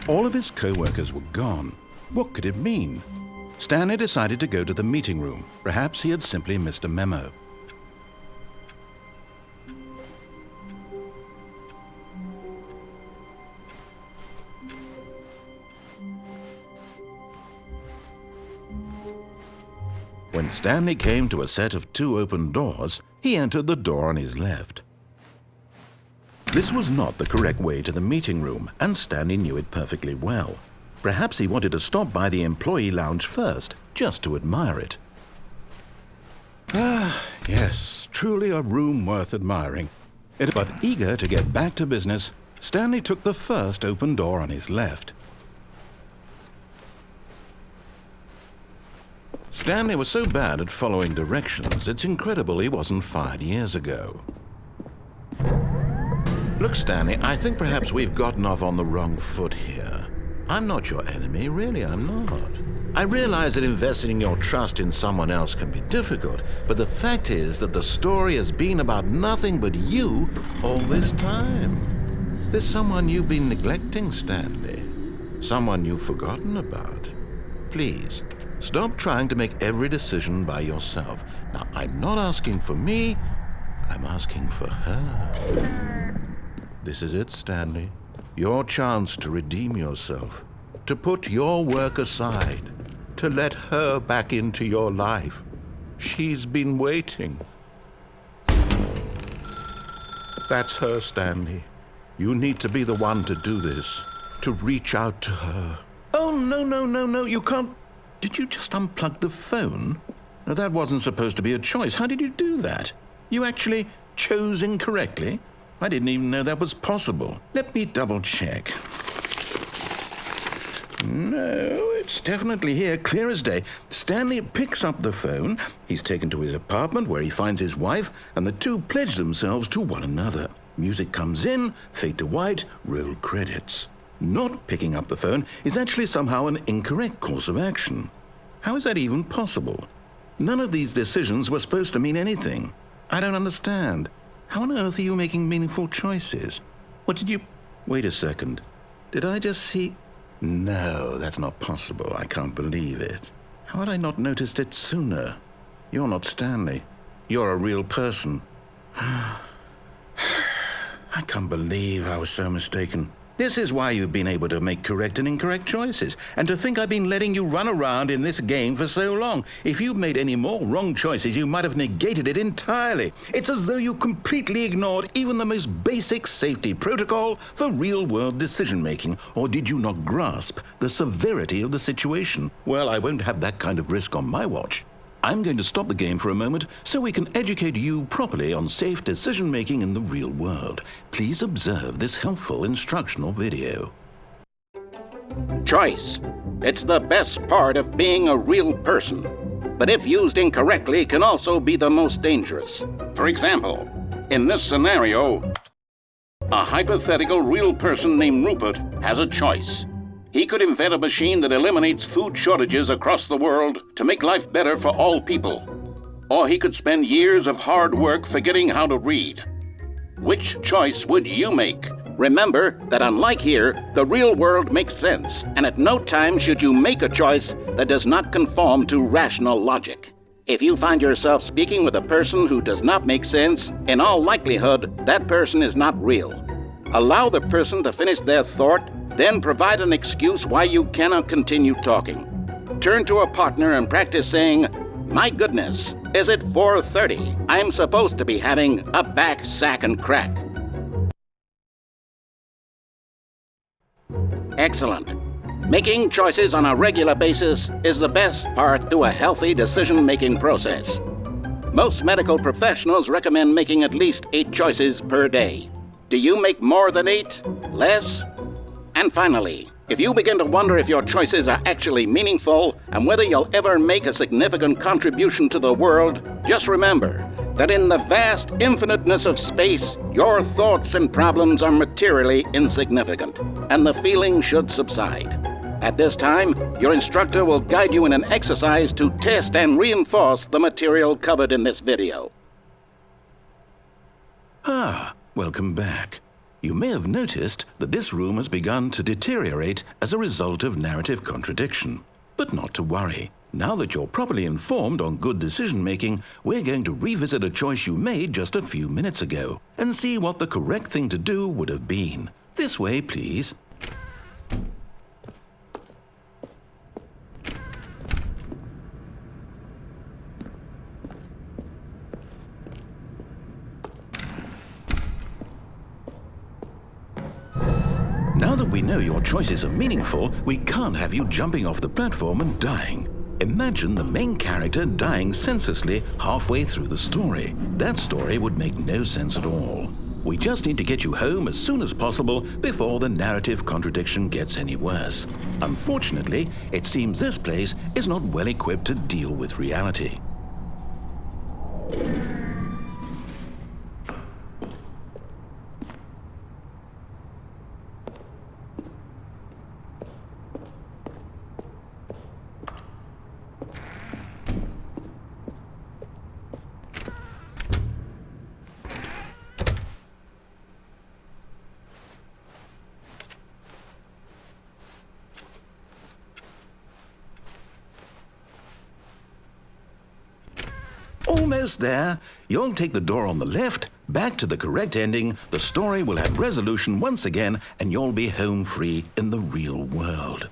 All of his co-workers were gone. What could it mean? Stanley decided to go to the meeting room. Perhaps he had simply missed a memo. When Stanley came to a set of 2 open doors, he entered the door on his left. This was not the correct way to the meeting room, and Stanley knew it perfectly well. Perhaps he wanted to stop by the employee lounge first, just to admire it. Ah, yes, truly a room worth admiring. But eager to get back to business, Stanley took the first open door on his left. Stanley was so bad at following directions, it's incredible he wasn't fired years ago. Look, Stanley, I think perhaps we've gotten off on the wrong foot here. I'm not your enemy, really, I'm not. I realize that investing your trust in someone else can be difficult, but the fact is that the story has been about nothing but you all this time. There's someone you've been neglecting, Stanley. Someone you've forgotten about. Please, stop trying to make every decision by yourself. Now, I'm not asking for me, I'm asking for her. This is it, Stanley. Your chance to redeem yourself, to put your work aside, to let her back into your life. She's been waiting. That's her, Stanley. You need to be the one to do this, to reach out to her. Oh, no, you can't. Did you just unplug the phone? No, that wasn't supposed to be a choice. How did you do that? You actually chose incorrectly? I didn't even know that was possible. Let me double check. No, it's definitely here, clear as day. Stanley picks up the phone. He's taken to his apartment where he finds his wife, and the two pledge themselves to one another. Music comes in, fade to white, roll credits. Not picking up the phone is actually somehow an incorrect course of action. How is that even possible? None of these decisions were supposed to mean anything. I don't understand. How on earth are you making meaningful choices? What did you... Wait a second. Did I just see... No, that's not possible. I can't believe it. How had I not noticed it sooner? You're not Stanley. You're a real person. I can't believe I was so mistaken. This is why you've been able to make correct and incorrect choices. And to think I've been letting you run around in this game for so long. If you'd made any more wrong choices, you might have negated it entirely. It's as though you completely ignored even the most basic safety protocol for real-world decision-making. Or did you not grasp the severity of the situation? Well, I won't have that kind of risk on my watch. I'm going to stop the game for a moment so we can educate you properly on safe decision-making in the real world. Please observe this helpful instructional video. Choice. It's the best part of being a real person, but if used incorrectly can also be the most dangerous. For example, in this scenario, a hypothetical real person named Rupert has a choice. He could invent a machine that eliminates food shortages across the world to make life better for all people. Or he could spend years of hard work forgetting how to read. Which choice would you make? Remember that unlike here, the real world makes sense, and at no time should you make a choice that does not conform to rational logic. If you find yourself speaking with a person who does not make sense, in all likelihood, that person is not real. Allow the person to finish their thought, then provide an excuse why you cannot continue talking. Turn to a partner and practice saying, "My goodness, is it 4:30? I'm supposed to be having a back, sack, and crack." Excellent. Making choices on a regular basis is the best part to a healthy decision-making process. Most medical professionals recommend making at least 8 choices per day. Do you make more than 8? Less? And finally, if you begin to wonder if your choices are actually meaningful and whether you'll ever make a significant contribution to the world, just remember that in the vast infiniteness of space, your thoughts and problems are materially insignificant, and the feeling should subside. At this time, your instructor will guide you in an exercise to test and reinforce the material covered in this video. Ah, welcome back. You may have noticed that this room has begun to deteriorate as a result of narrative contradiction. But not to worry. Now that you're properly informed on good decision-making, we're going to revisit a choice you made just a few minutes ago and see what the correct thing to do would have been. This way, please. Now that we know your choices are meaningful, we can't have you jumping off the platform and dying. Imagine the main character dying senselessly halfway through the story. That story would make no sense at all. We just need to get you home as soon as possible before the narrative contradiction gets any worse. Unfortunately, it seems this place is not well equipped to deal with reality. Almost there. You'll take the door on the left, back to the correct ending, the story will have resolution once again, and you'll be home free in the real world.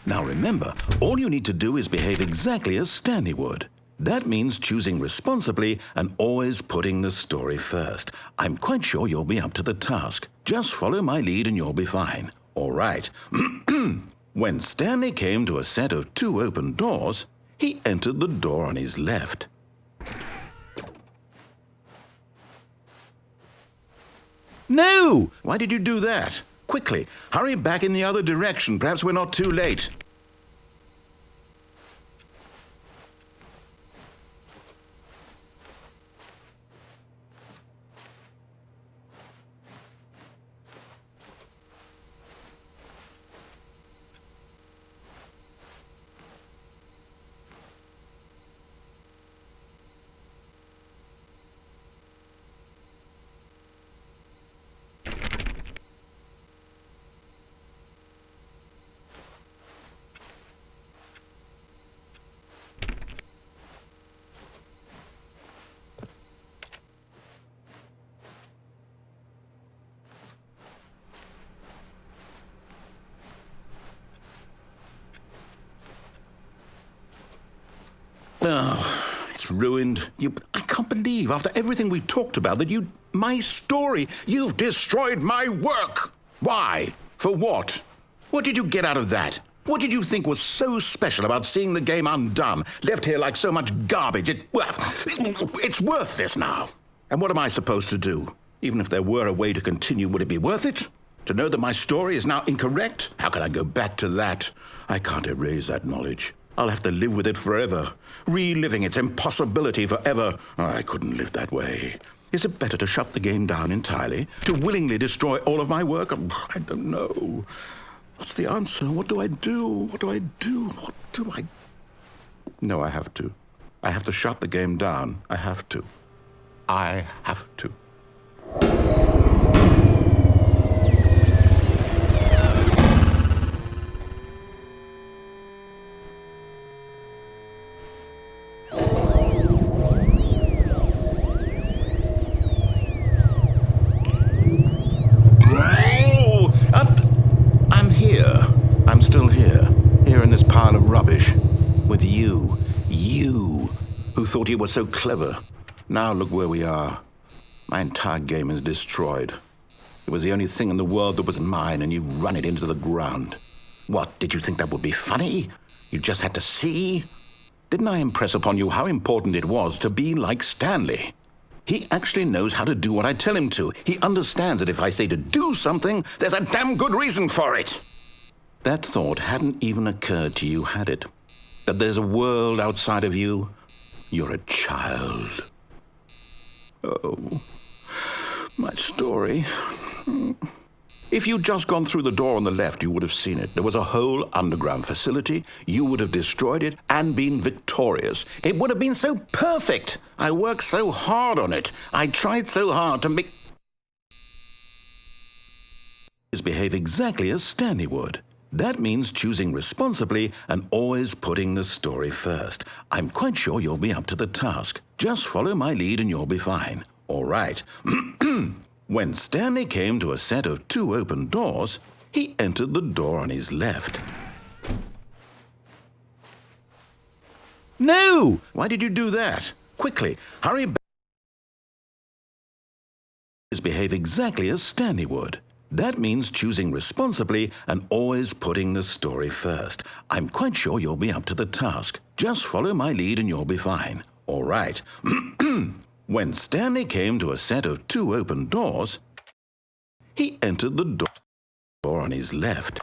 Now remember, all you need to do is behave exactly as Stanley would. That means choosing responsibly and always putting the story first. I'm quite sure you'll be up to the task. Just follow my lead and you'll be fine. All right. When Stanley came to a set of 2 open doors, he entered the door on his left. No! Why did you do that? Quickly, hurry back in the other direction. Perhaps we're not too late. Oh, it's ruined. I can't believe, after everything we talked about, that my story, you've destroyed my work. Why? For what? What did you get out of that? What did you think was so special about seeing the game undone, left here like so much garbage? It's worthless now. And what am I supposed to do? Even if there were a way to continue, would it be worth it? To know that my story is now incorrect? How can I go back to that? I can't erase that knowledge. I'll have to live with it forever, reliving its impossibility forever. I couldn't live that way. Is it better to shut the game down entirely? To willingly destroy all of my work? I don't know. What's the answer? What do I do? What do I do? What do I... No, I have to. I have to shut the game down. I have to. I have to. I'm still here in this pile of rubbish, with you, who thought you were so clever. Now look where we are. My entire game is destroyed. It was the only thing in the world that was mine, and you've run it into the ground. What, did you think that would be funny? You just had to see? Didn't I impress upon you how important it was to be like Stanley? He actually knows how to do what I tell him to. He understands that if I say to do something, there's a damn good reason for it. That thought hadn't even occurred to you, had it? That there's a world outside of you? You're a child. Oh, my story. If you'd just gone through the door on the left, you would have seen it. There was a whole underground facility. You would have destroyed it and been victorious. It would have been so perfect. I worked so hard on it. I tried so hard to make... behave exactly as Stanley would. That means choosing responsibly and always putting the story first. I'm quite sure you'll be up to the task. Just follow my lead and you'll be fine. All right. When Stanley came to a set of 2 open doors, he entered the door on his left. No! Why did you do that? Quickly, hurry back. Behave exactly as Stanley would. That means choosing responsibly and always putting the story first. I'm quite sure you'll be up to the task. Just follow my lead and you'll be fine. All right. When Stanley came to a set of 2 open doors, he entered the door on his left.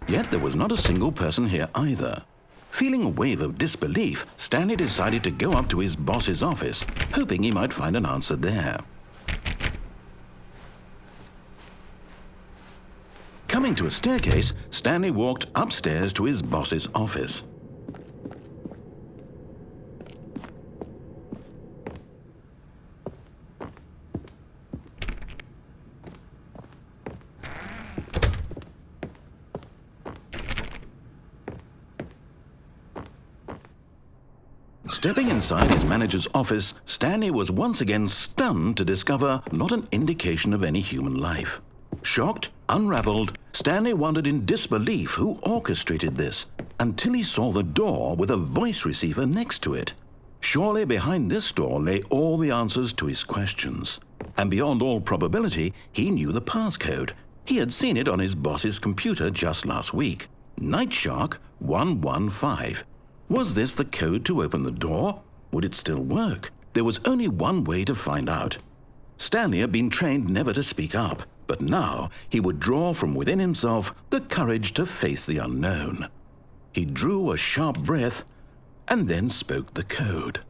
Yet there was not a single person here either. Feeling a wave of disbelief, Stanley decided to go up to his boss's office, hoping he might find an answer there. Coming to a staircase, Stanley walked upstairs to his boss's office. Stepping inside his manager's office, Stanley was once again stunned to discover not an indication of any human life. Shocked, unraveled, Stanley wondered in disbelief who orchestrated this, until he saw the door with a voice receiver next to it. Surely behind this door lay all the answers to his questions. And beyond all probability, he knew the passcode. He had seen it on his boss's computer just last week. Nightshark 115. Was this the code to open the door? Would it still work? There was only one way to find out. Stanley had been trained never to speak up, but now he would draw from within himself the courage to face the unknown. He drew a sharp breath and then spoke the code.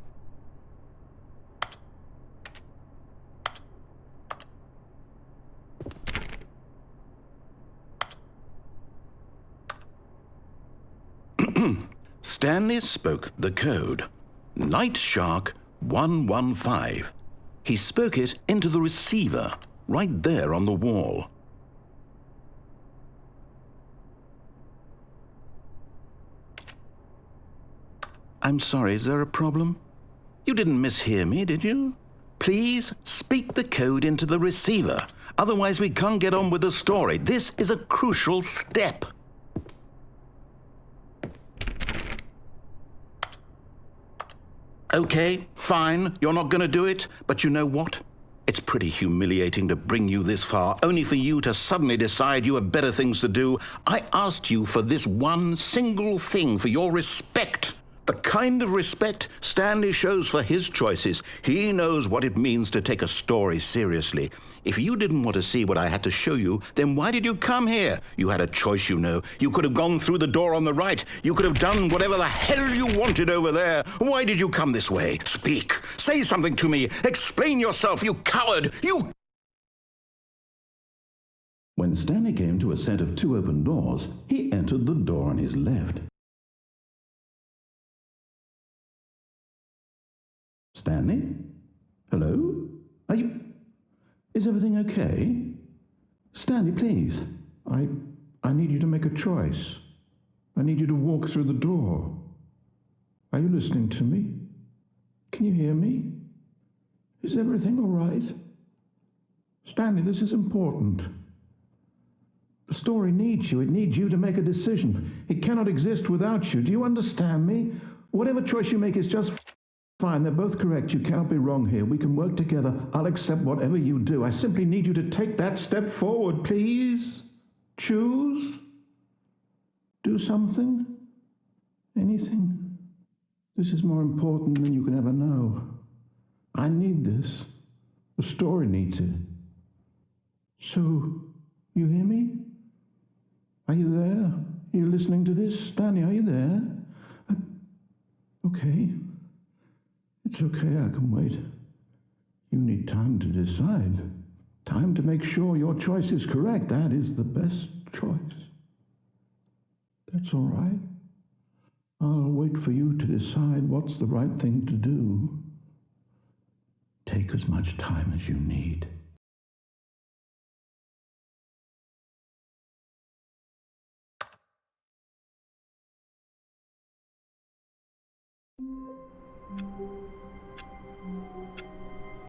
Stanley spoke the code. Nightshark 115. He spoke it into the receiver, right there on the wall. I'm sorry, is there a problem? You didn't mishear me, did you? Please speak the code into the receiver. Otherwise, we can't get on with the story. This is a crucial step. Okay, fine, you're not going to do it, but you know what? It's pretty humiliating to bring you this far, only for you to suddenly decide you have better things to do. I asked you for this one single thing, for your respect. The kind of respect Stanley shows for his choices. He knows what it means to take a story seriously. If you didn't want to see what I had to show you, then why did you come here? You had a choice, you know. You could have gone through the door on the right. You could have done whatever the hell you wanted over there. Why did you come this way? Speak. Say something to me. Explain yourself, you coward. You... When Stanley came to a set of 2 open doors, he entered the door on his left. Stanley? Hello? Are you... Is everything okay? Stanley, please. I need you to make a choice. I need you to walk through the door. Are you listening to me? Can you hear me? Is everything all right? Stanley, this is important. The story needs you. It needs you to make a decision. It cannot exist without you. Do you understand me? Whatever choice you make is just... Fine, they're both correct. You cannot be wrong here. We can work together. I'll accept whatever you do. I simply need you to take that step forward, please. Choose. Do something. Anything. This is more important than you can ever know. I need this. The story needs it. So, you hear me? Are you there? you listening to this? Stanley, are you there? Okay. It's okay, I can wait. You need time to decide. Time to make sure your choice is correct. That is the best choice. That's all right. I'll wait for you to decide what's the right thing to do. Take as much time as you need.